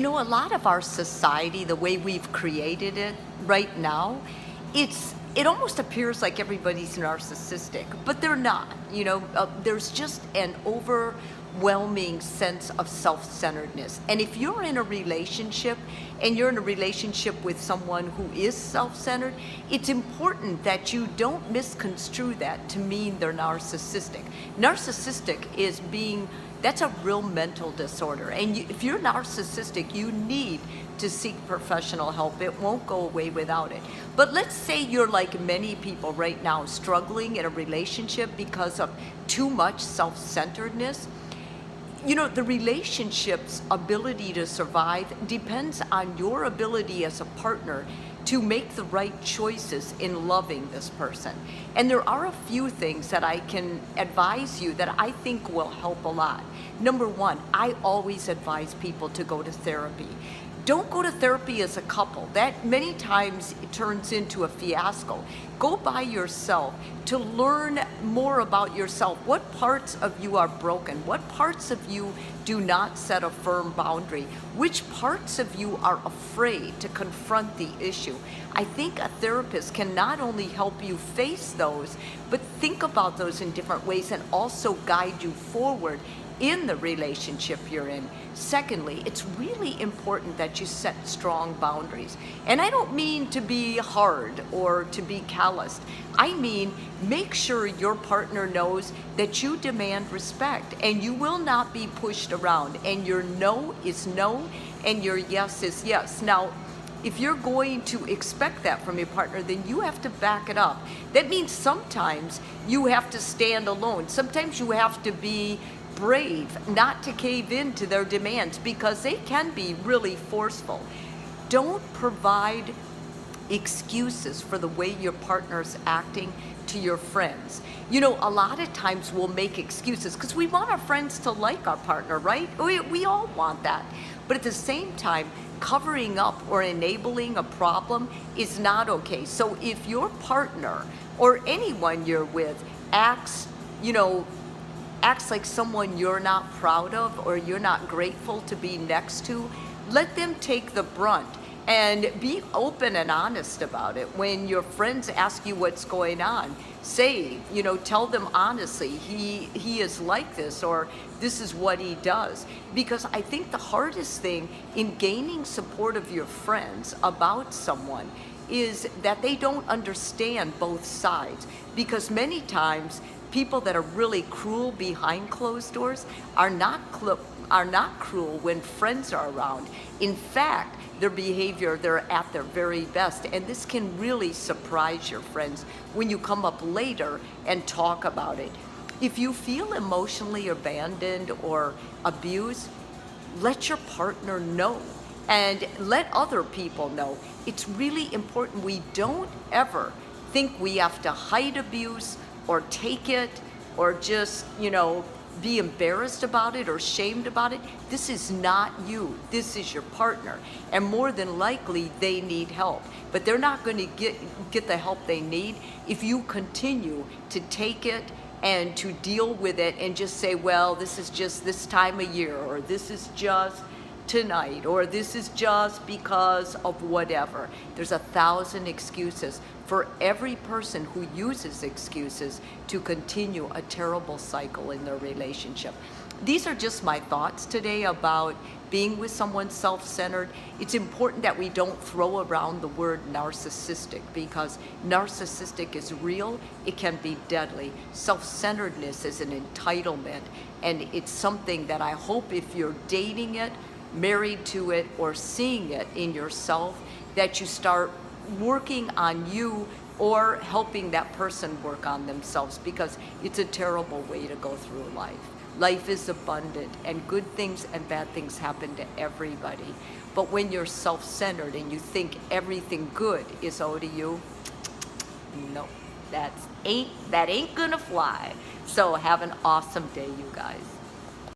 A lot of our society, the way we've created it right now, it almost appears like everybody's narcissistic, but they're not. There's just an overwhelming sense of self-centeredness. And if you're in a relationship and you're in a relationship with someone who is self-centered, it's important that you don't misconstrue that to mean they're narcissistic. Narcissistic is that's a real mental disorder. And if you're narcissistic, you need to seek professional help. It won't go away without it. But let's say you're like many people right now, struggling in a relationship because of too much self-centeredness. The relationship's ability to survive depends on your ability as a partner to make the right choices in loving this person. And there are a few things that I can advise you that I think will help a lot. Number one, I always advise people to go to therapy. Don't go to therapy as a couple. That many times it turns into a fiasco. Go by yourself to learn more about yourself. What parts of you are broken? What parts of you do not set a firm boundary? Which parts of you are afraid to confront the issue? I think a therapist can not only help you face those, but think about those in different ways and also guide you forward in the relationship you're in. Secondly, it's really important that you set strong boundaries. And I don't mean to be hard or to be calloused. I mean, make sure your partner knows that you demand respect and you will not be pushed around, and your no is no and your yes is yes. Now, if you're going to expect that from your partner, then you have to back it up. That means sometimes you have to stand alone. Sometimes you have to be brave not to cave in to their demands because they can be really forceful. Don't provide excuses for the way your partner's acting to your friends. A lot of times we'll make excuses because we want our friends to like our partner, right? We all want that. But at the same time, covering up or enabling a problem is not okay. So if your partner or anyone you're with acts like someone you're not proud of or you're not grateful to be next to, let them take the brunt and be open and honest about it. When your friends ask you what's going on, say, tell them honestly, he is like this, or this is what he does. Because I think the hardest thing in gaining support of your friends about someone is that they don't understand both sides. Because many times people that are really cruel behind closed doors are not cruel when friends are around. In fact, their behavior, they're at their very best. And this can really surprise your friends when you come up later and talk about it. If you feel emotionally abandoned or abused, let your partner know and let other people know. It's really important we don't ever think we have to hide abuse or take it or just, be embarrassed about it or shamed about it. This is not you. This is your partner. And more than likely, they need help. But they're not going to get the help they need if you continue to take it and to deal with it and just say, well, this is just this time of year, or this is just tonight, or this is just because of whatever. There's 1,000 excuses for every person who uses excuses to continue a terrible cycle in their relationship. These are just my thoughts today about being with someone self-centered. It's important that we don't throw around the word narcissistic, because narcissistic is real, it can be deadly. Self-centeredness is an entitlement, and it's something that I hope if you're dating it, married to it, or seeing it in yourself, that you start working on you or helping that person work on themselves, because it's a terrible way to go through life. Life is abundant, and good things and bad things happen to everybody. But when you're self-centered and you think everything good is owed to you, no, that ain't gonna fly. So have an awesome day, you guys.